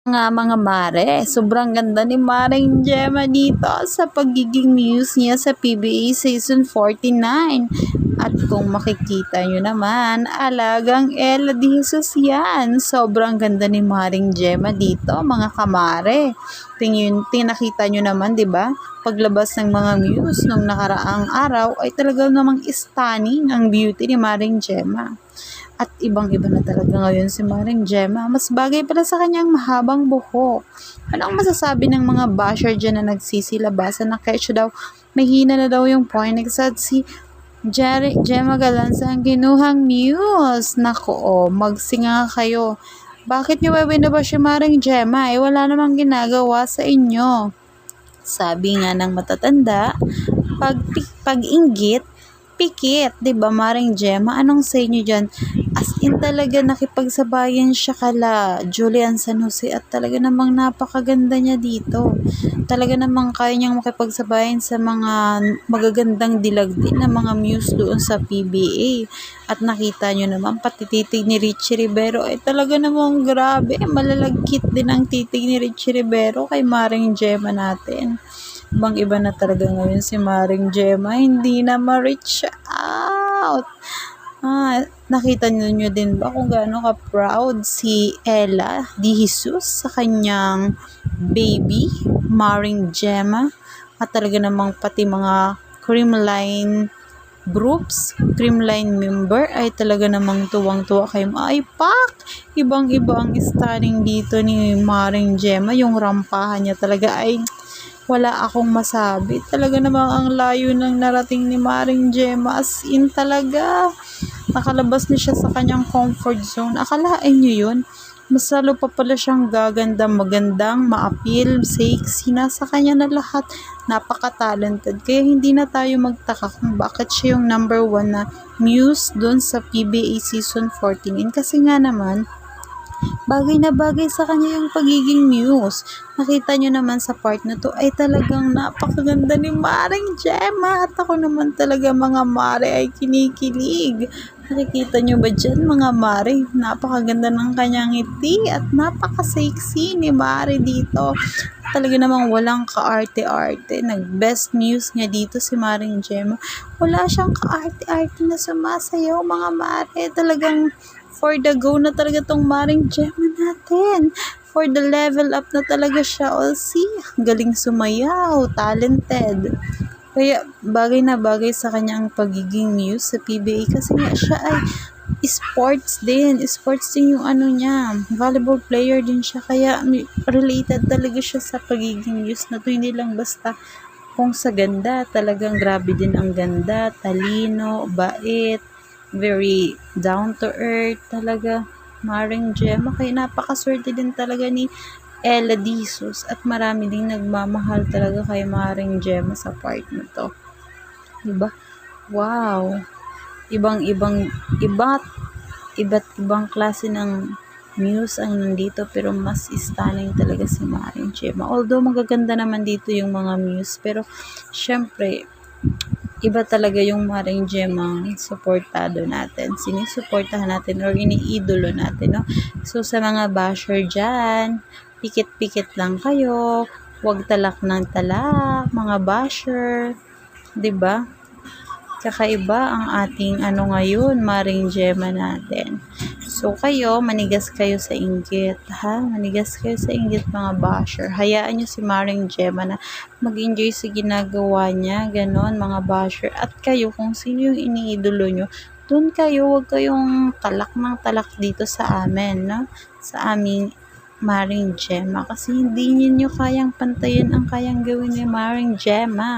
Nga mga mare, sobrang ganda ni Maring Gemma dito sa pagiging muse niya sa PBA Season 49. At kung makikita nyo naman, alagang Ella de Jesus yan. Sobrang ganda ni Maring Gemma dito mga kamare. Tinakita nyo naman, di ba? Paglabas ng mga muse nung nakaraang araw ay talaga namang stunning ang beauty ni Maring Gemma. At ibang-iba na talaga ngayon si Maring Gemma. Mas bagay pala sa kanyang mahabang buhok. Ano ang masasabi ng mga basher dyan na nagsisilabasan na kesyo daw mahina na daw yung point at si Gemma Galanza ang ginuhang muse. Nako, magsinga kayo. Bakit nyo binabash si Maring Gemma? Wala namang ginagawa sa inyo. Sabi nga ng matatanda, pag-inggit, pikit, 'di ba Maring Gemma? Anong say niyo diyan? As in talaga nakipagsabayan siya kala Julian San Jose at talaga namang napakaganda niya dito. Talaga namang kaya niyang makipagsabayan sa mga magagandang dilag din na mga muse doon sa PBA. At nakita niyo naman pati titig ni Richie Rivero ay talaga namang grabe, malalagkit din ang titig ni Richie Rivero kay Maring Gemma natin. Ibang-iba na talaga ngayon si Maring Gemma, hindi na ma-reach out. Nakita niyo din ba kung gaano ka-proud si Ella de Jesus sa kanyang baby, Maring Gemma? At talaga namang pati mga creamline groups, creamline member ay talaga namang tuwang-tuwa kay Maipak. Ibang-iba ang stunning dito ni Maring Gemma. Yung rampahan niya talaga ay wala akong masabi. Talaga namang ang layo ng narating ni Maring Gemma. As in talaga. Nakalabas na siya sa kanyang comfort zone. Akalain niyo yun? Mas lalo pa pala siyang gaganda, magandang, ma-appeal, sexy. Nasa kanya na lahat. Napaka-talented. Kaya hindi na tayo magtaka kung bakit siya yung number 1 na muse doon sa PBA Season 14. Kasi nga naman, bagay na bagay sa kanya yung pagiging muse. Nakita nyo naman sa part na to ay talagang napakaganda ni Maring Gemma. At ako naman talaga mga mare ay kinikilig. Nakikita nyo ba dyan mga mare? Napakaganda ng kanyang ngiti at napaka-sexy ni Mare dito. Talaga namang walang kaarte-arte. Nag-best news nga dito si Maring Gemma. Wala siyang kaarte-arte na sumasayaw mga mare. Talagang for the go na talaga tong Maring Gemma natin. For the level up na talaga siya. O see, galing sumayaw, talented. Kaya bagay na bagay sa kanyang pagiging muse sa PBA kasi nga siya ay sports din. Sports din yung ano niya. Volleyball player din siya. Kaya related talaga siya sa pagiging muse na to. Hindi lang basta kung sa ganda. Talagang grabe din ang ganda. Talino, bait, very down to earth talaga Maring Gemma. Kaya napakaswerte din talaga ni Ella de Jesus at marami ding nagmamahal talaga kay Maring Gemma sa part na to. Diba? Wow! Iba't ibang klase ng muse ang nandito pero mas stunning talaga si Maring Gemma. Although magaganda naman dito yung mga muse pero syempre iba talaga yung Maring Gemma supportado natin. Sinusuportahan natin or iniidolo natin, no? So, sa mga basher dyan, pikit-pikit lang kayo. Huwag talak ng talak, mga basher. 'Di ba? Kakaiba ang ating ngayon, Maring Gemma natin. So, manigas kayo sa inggit, ha? Manigas kayo sa inggit, mga basher. Hayaan nyo si Maring Gemma na mag-enjoy sa ginagawa niya. Ganon, mga basher. At kayo, kung sino yung iniidolo nyo, doon kayo, huwag kayong talak ng talak dito sa amin, no? Sa aming Maring Gemma. Kasi hindi niyo kayang pantayin ang kayang gawin ni Maring Gemma.